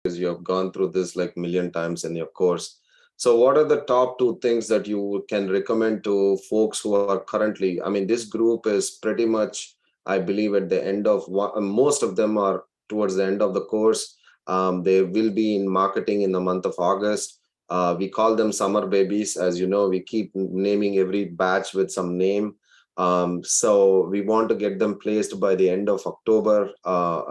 because you have gone through this like million times in your course. So what are the top two things that you can recommend to folks who are currently, I mean, this group is pretty much, I believe at the end of one, most of them are towards the end of the course. They will be in marketing in the month of August. We call them summer babies. As you know, we keep naming every batch with some name. So we want to get them placed by the end of October,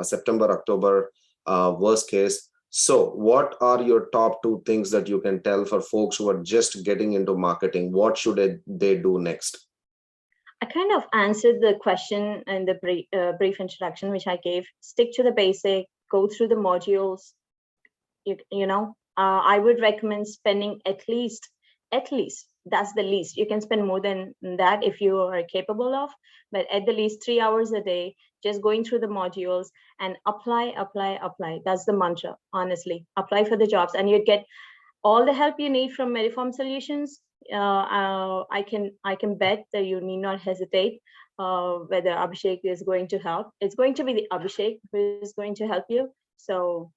September, October, worst case. So what are your top two things that you can tell for folks who are just getting into marketing? What should they do next? I kind of answered the question in the brief introduction, which I gave. Stick to the basic, go through the modules. I would recommend spending at least, that's the least. You can spend more than that if you are capable of, but at the least 3 hours a day, just going through the modules and apply. That's the mantra, honestly. Apply for the jobs and you'd get all the help you need from MediPharm Solutions. I can bet that you need not hesitate whether Abhishek is going to help. It's going to be the Abhishek who is going to help you. So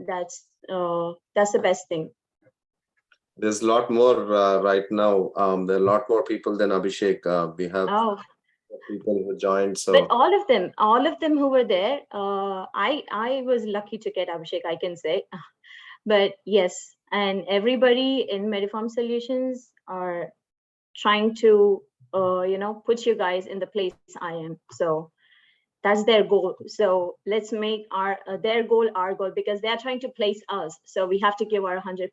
that's the best thing. There's a lot more right now. There are a lot more people than Abhishek. We have people who joined. So, but all of them who were there, I was lucky to get Abhishek, I can say. But yes, and everybody in MediPharm Solutions are trying to put you guys in the place I am. So that's their goal. So let's make their goal our goal, because they're trying to place us. So we have to give our 100%.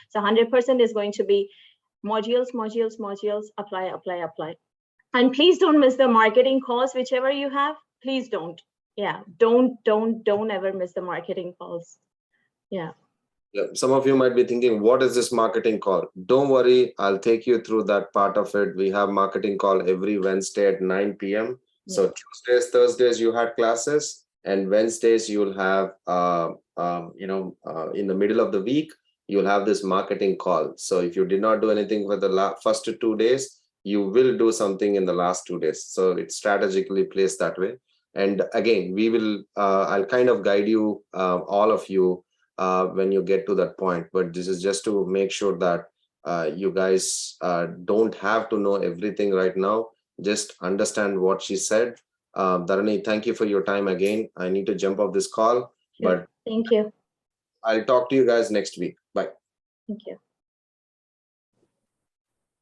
So 100% is going to be modules, apply. And please don't miss the marketing calls, whichever you have. Please don't. Yeah, don't ever miss the marketing calls. Yeah. Some of you might be thinking, what is this marketing call? Don't worry, I'll take you through that part of it. We have marketing call every Wednesday at 9 p.m. So Tuesdays, Thursdays, you had classes, and Wednesdays you'll have, in the middle of the week, you'll have this marketing call. So if you did not do anything for the first 2 days, you will do something in the last 2 days. So it's strategically placed that way. And again, we will, I'll kind of guide you, all of you, when you get to that point. But this is just to make sure that you guys don't have to know everything right now. Just understand what she said. Dharani, thank you for your time again. I need to jump off this call. Sure. But thank you. I'll talk to you guys next week. Bye. Thank you.